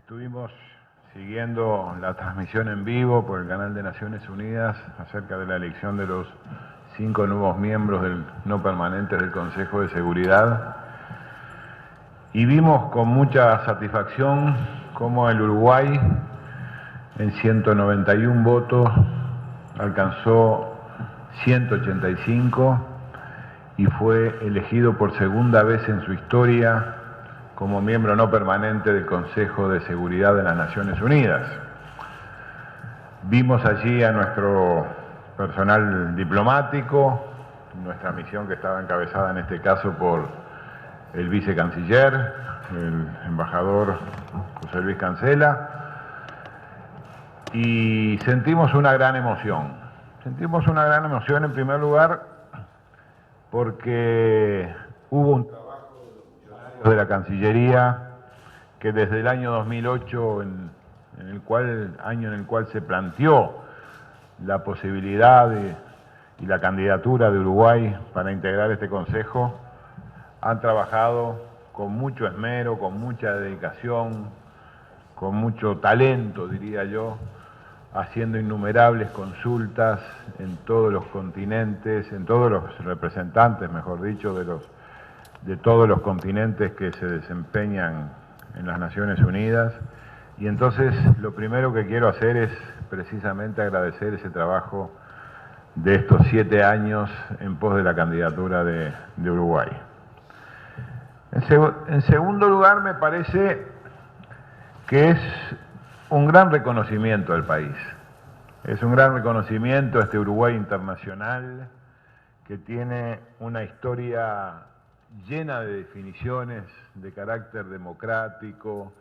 Estuvimos siguiendo la transmisión en vivo por el canal de Naciones Unidas acerca de la elección de los 5 nuevos miembros no permanentes del Consejo de Seguridad y vimos con mucha satisfacción cómo el Uruguay en 191 votos alcanzó 185 y fue elegido por segunda vez en su historia como miembro no permanente del Consejo de Seguridad de las Naciones Unidas. Vimos allí a nuestro personal diplomático, nuestra misión que estaba encabezada en este caso por el vicecanciller, el embajador José Luis Cancela, y sentimos una gran emoción. Sentimos una gran emoción en primer lugar porque hubo un trabajo de la Cancillería que desde el año 2008, año en el cual se planteó la posibilidad y la candidatura de Uruguay para integrar este Consejo, han trabajado con mucho esmero, con mucha dedicación, con mucho talento, diría yo, haciendo innumerables consultas en todos los continentes, en todos los representantes, mejor dicho, de todos los continentes que se desempeñan en las Naciones Unidas. Y entonces lo primero que quiero hacer es precisamente agradecer ese trabajo de estos 7 años en pos de la candidatura de Uruguay. En segundo lugar, me parece que es un gran reconocimiento del país. Es un gran reconocimiento a este Uruguay internacional que tiene una historia llena de definiciones de carácter democrático,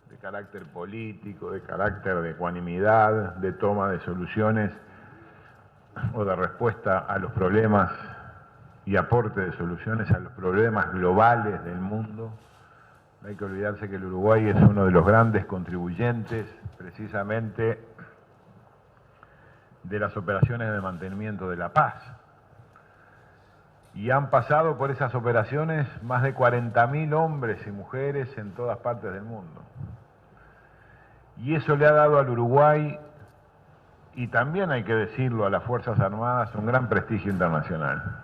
de carácter político, de carácter de ecuanimidad, de toma de soluciones o de respuesta a los problemas y aporte de soluciones a los problemas globales del mundo. No hay que olvidarse que el Uruguay es uno de los grandes contribuyentes precisamente de las operaciones de mantenimiento de la paz. Y han pasado por esas operaciones más de 40.000 hombres y mujeres en todas partes del mundo. Y eso le ha dado al Uruguay, y también hay que decirlo a las Fuerzas Armadas, un gran prestigio internacional.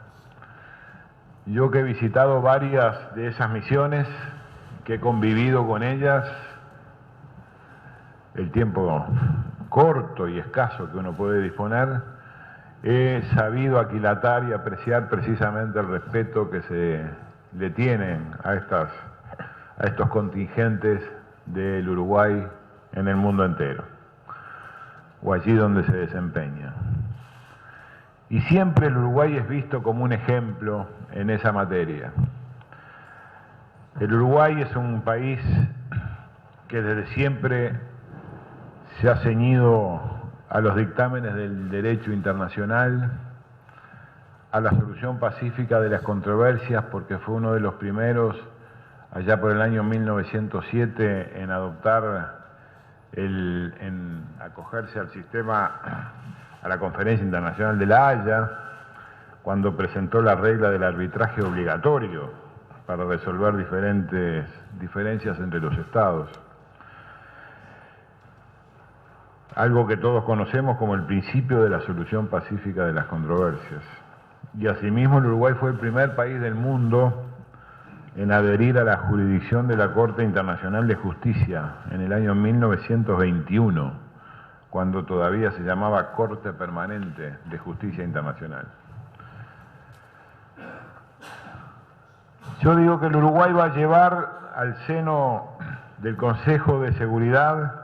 Yo que he visitado varias de esas misiones, que he convivido con ellas, el tiempo corto y escaso que uno puede disponer, he sabido aquilatar y apreciar precisamente el respeto que se le tienen a estos contingentes del Uruguay en el mundo entero, o allí donde se desempeña. Y siempre el Uruguay es visto como un ejemplo en esa materia. El Uruguay es un país que desde siempre se ha ceñido a los dictámenes del derecho internacional, a la solución pacífica de las controversias, porque fue uno de los primeros, allá por el año 1907, en en acogerse al sistema, a la Conferencia Internacional de La Haya, cuando presentó la regla del arbitraje obligatorio para resolver diferentes diferencias entre los estados. Algo que todos conocemos como el principio de la solución pacífica de las controversias. Y asimismo el Uruguay fue el primer país del mundo en adherir a la jurisdicción de la Corte Internacional de Justicia en el año 1921, cuando todavía se llamaba Corte Permanente de Justicia Internacional. Yo digo que el Uruguay va a llevar al seno del Consejo de Seguridad,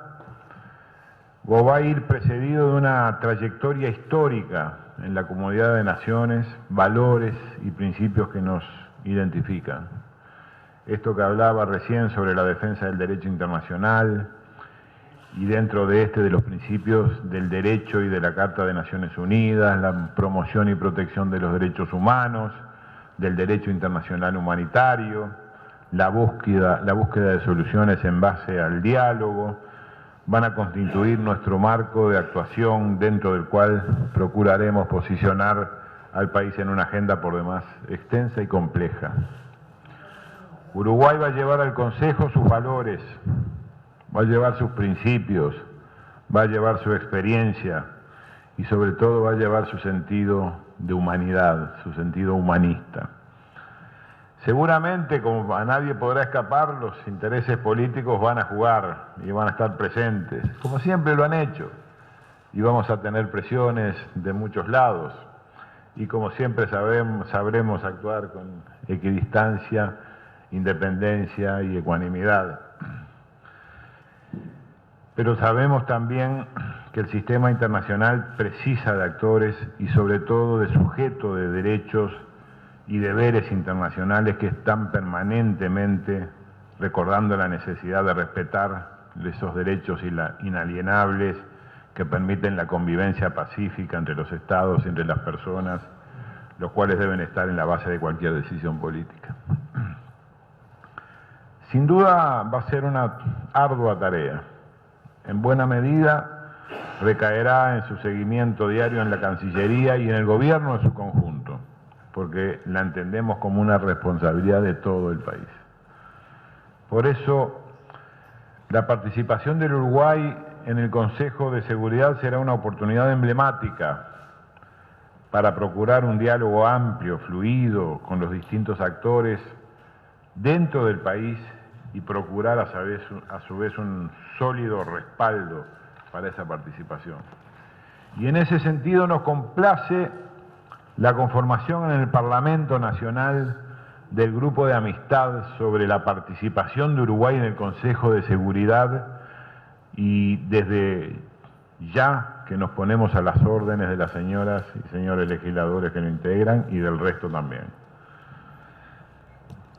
o va a ir precedido de una trayectoria histórica en la comunidad de naciones, valores y principios que nos identifican. Esto que hablaba recién sobre la defensa del derecho internacional, y dentro de de los principios del derecho y de la Carta de Naciones Unidas, la promoción y protección de los derechos humanos, del derecho internacional humanitario, la búsqueda de soluciones en base al diálogo, van a constituir nuestro marco de actuación dentro del cual procuraremos posicionar al país en una agenda por demás extensa y compleja. Uruguay va a llevar al Consejo sus valores va a llevar sus principios, va a llevar su experiencia y sobre todo va a llevar su sentido de humanidad, su sentido humanista. Seguramente, como a nadie podrá escapar, los intereses políticos van a jugar y van a estar presentes, como siempre lo han hecho, y vamos a tener presiones de muchos lados, y como siempre sabremos actuar con equidistancia, independencia y ecuanimidad. Pero sabemos también que el sistema internacional precisa de actores y sobre todo de sujetos de derechos y deberes internacionales que están permanentemente recordando la necesidad de respetar esos derechos inalienables que permiten la convivencia pacífica entre los estados y entre las personas, los cuales deben estar en la base de cualquier decisión política. Sin duda va a ser una ardua tarea. En buena medida recaerá en su seguimiento diario en la Cancillería y en el gobierno en su conjunto, porque la entendemos como una responsabilidad de todo el país. Por eso, la participación del Uruguay en el Consejo de Seguridad será una oportunidad emblemática para procurar un diálogo amplio, fluido, con los distintos actores dentro del país y procurar a su vez un sólido respaldo para esa participación. Y en ese sentido nos complace la conformación en el Parlamento Nacional del Grupo de Amistad sobre la participación de Uruguay en el Consejo de Seguridad, y desde ya que nos ponemos a las órdenes de las señoras y señores legisladores que lo integran y del resto también.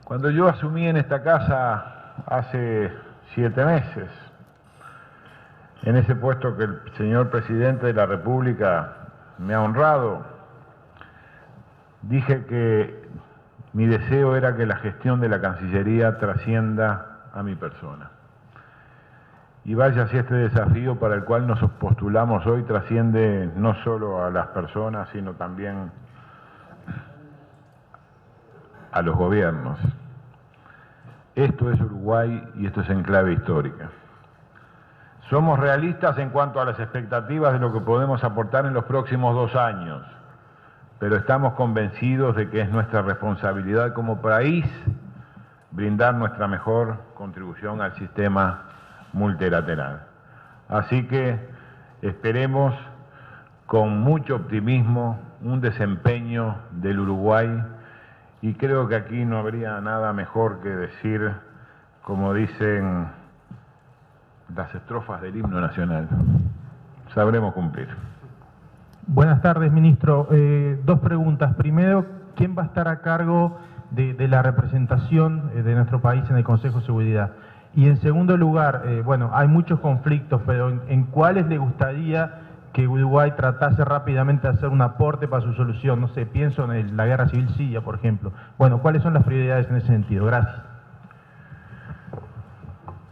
Cuando yo asumí en esta casa hace 7 meses, en ese puesto que el señor Presidente de la República me ha honrado, dije que mi deseo era que la gestión de la Cancillería trascienda a mi persona. Y vaya si este desafío para el cual nos postulamos hoy trasciende no solo a las personas, sino también a los gobiernos. Esto es Uruguay y esto es enclave histórica. Somos realistas en cuanto a las expectativas de lo que podemos aportar en los próximos 2 años, pero estamos convencidos de que es nuestra responsabilidad como país brindar nuestra mejor contribución al sistema multilateral. Así que esperemos con mucho optimismo un desempeño del Uruguay, y creo que aquí no habría nada mejor que decir, como dicen las estrofas del himno nacional: sabremos cumplir. Buenas tardes, ministro. 2 preguntas. Primero, ¿quién va a estar a cargo de la representación de nuestro país en el Consejo de Seguridad? Y en segundo lugar, bueno, hay muchos conflictos, pero ¿en cuáles le gustaría que Uruguay tratase rápidamente de hacer un aporte para su solución? No sé, pienso en la guerra civil siria, por ejemplo. Bueno, ¿cuáles son las prioridades en ese sentido? Gracias.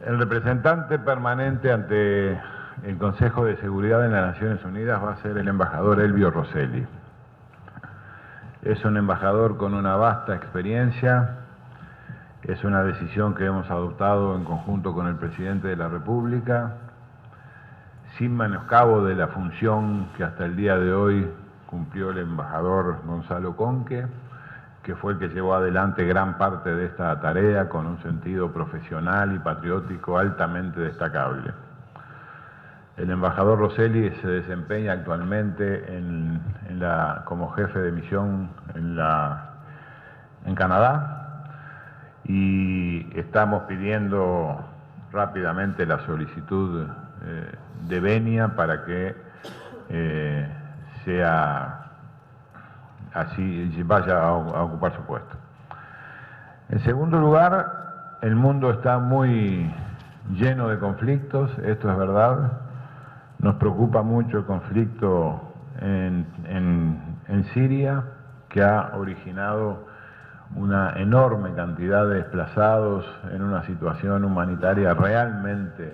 El representante permanente ante el Consejo de Seguridad de las Naciones Unidas va a ser el embajador Elvio Rosselli. Es un embajador con una vasta experiencia. Es una decisión que hemos adoptado en conjunto con el Presidente de la República, sin menoscabo de la función que hasta el día de hoy cumplió el embajador Gonzalo Conque, que fue el que llevó adelante gran parte de esta tarea con un sentido profesional y patriótico altamente destacable. El embajador Rosselli se desempeña actualmente como jefe de misión en Canadá, y estamos pidiendo rápidamente la solicitud de venia para que sea así, vaya a ocupar su puesto. En segundo lugar, el mundo está muy lleno de conflictos, esto es verdad. Nos preocupa mucho el conflicto en Siria, que ha originado una enorme cantidad de desplazados en una situación humanitaria realmente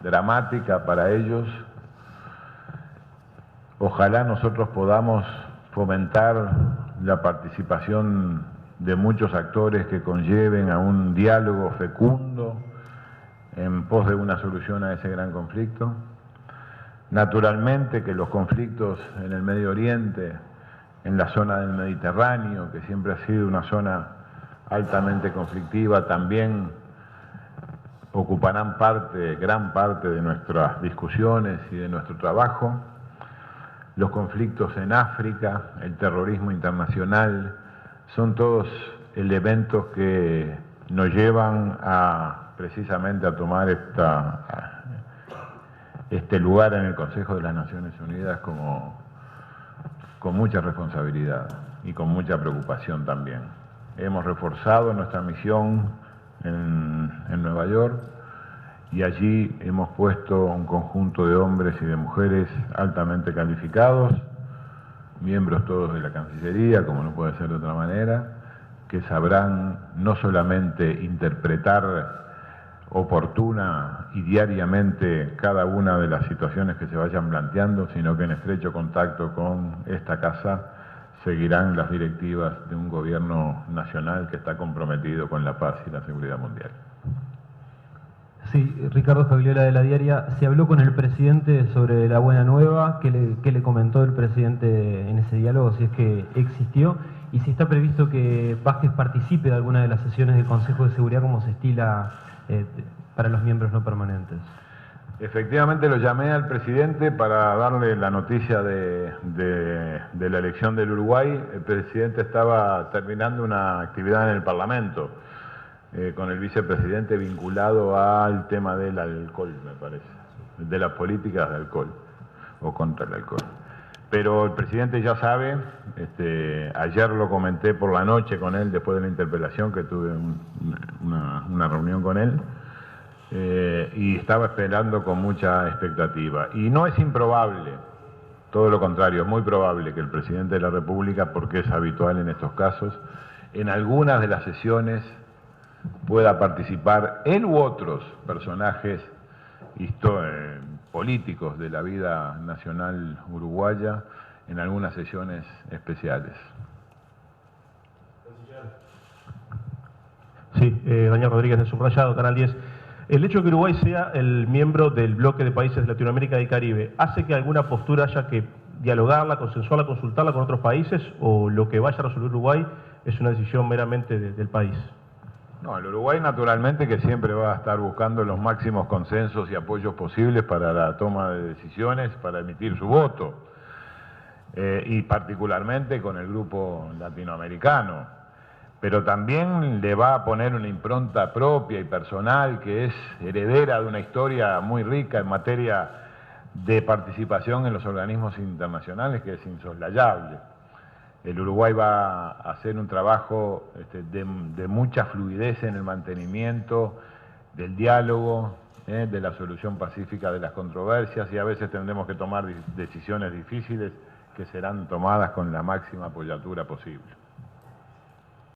dramática para ellos. Ojalá nosotros podamos fomentar la participación de muchos actores que conlleven a un diálogo fecundo en pos de una solución a ese gran conflicto. Naturalmente que los conflictos en el Medio Oriente, en la zona del Mediterráneo, que siempre ha sido una zona altamente conflictiva, también ocuparán gran parte de nuestras discusiones y de nuestro trabajo. Los conflictos en África, el terrorismo internacional, son todos elementos que nos llevan precisamente a tomar este lugar en el Consejo de las Naciones Unidas con mucha responsabilidad y con mucha preocupación también. Hemos reforzado nuestra misión en Nueva York y allí hemos puesto un conjunto de hombres y de mujeres altamente calificados, miembros todos de la Cancillería, como no puede ser de otra manera, que sabrán no solamente interpretar oportuna y diariamente cada una de las situaciones que se vayan planteando, sino que en estrecho contacto con esta casa seguirán las directivas de un gobierno nacional que está comprometido con la paz y la seguridad mundial. Sí, Ricardo Jagliola de La Diaria. Se habló con el presidente sobre la buena nueva. ¿Qué le comentó el presidente en ese diálogo, si es que existió? Y si está previsto que Vázquez participe de alguna de las sesiones del Consejo de Seguridad como se estila para los miembros no permanentes. Efectivamente lo llamé al presidente para darle la noticia de la elección del Uruguay. El presidente estaba terminando una actividad en el Parlamento con el vicepresidente vinculado al tema del alcohol, me parece, de las políticas de alcohol o contra el alcohol. Pero el presidente ya sabe, ayer lo comenté por la noche con él después de la interpelación, que tuve una reunión con él, y estaba esperando con mucha expectativa. Y no es improbable, todo lo contrario, es muy probable que el presidente de la República, porque es habitual en estos casos, en algunas de las sesiones pueda participar él u otros personajes políticos de la vida nacional uruguaya en algunas sesiones especiales. Sí, Daniel Rodríguez de Subrayado, Canal 10. El hecho de que Uruguay sea el miembro del bloque de países de Latinoamérica y Caribe, ¿hace que alguna postura haya que dialogarla, consensuarla, consultarla con otros países, o lo que vaya a resolver Uruguay es una decisión meramente del país? No, el Uruguay naturalmente que siempre va a estar buscando los máximos consensos y apoyos posibles para la toma de decisiones, para emitir su voto, y particularmente con el grupo latinoamericano. Pero también le va a poner una impronta propia y personal que es heredera de una historia muy rica en materia de participación en los organismos internacionales, que es insoslayable. El Uruguay va a hacer un trabajo de mucha fluidez en el mantenimiento del diálogo, de la solución pacífica de las controversias, y a veces tendremos que tomar decisiones difíciles que serán tomadas con la máxima apoyatura posible.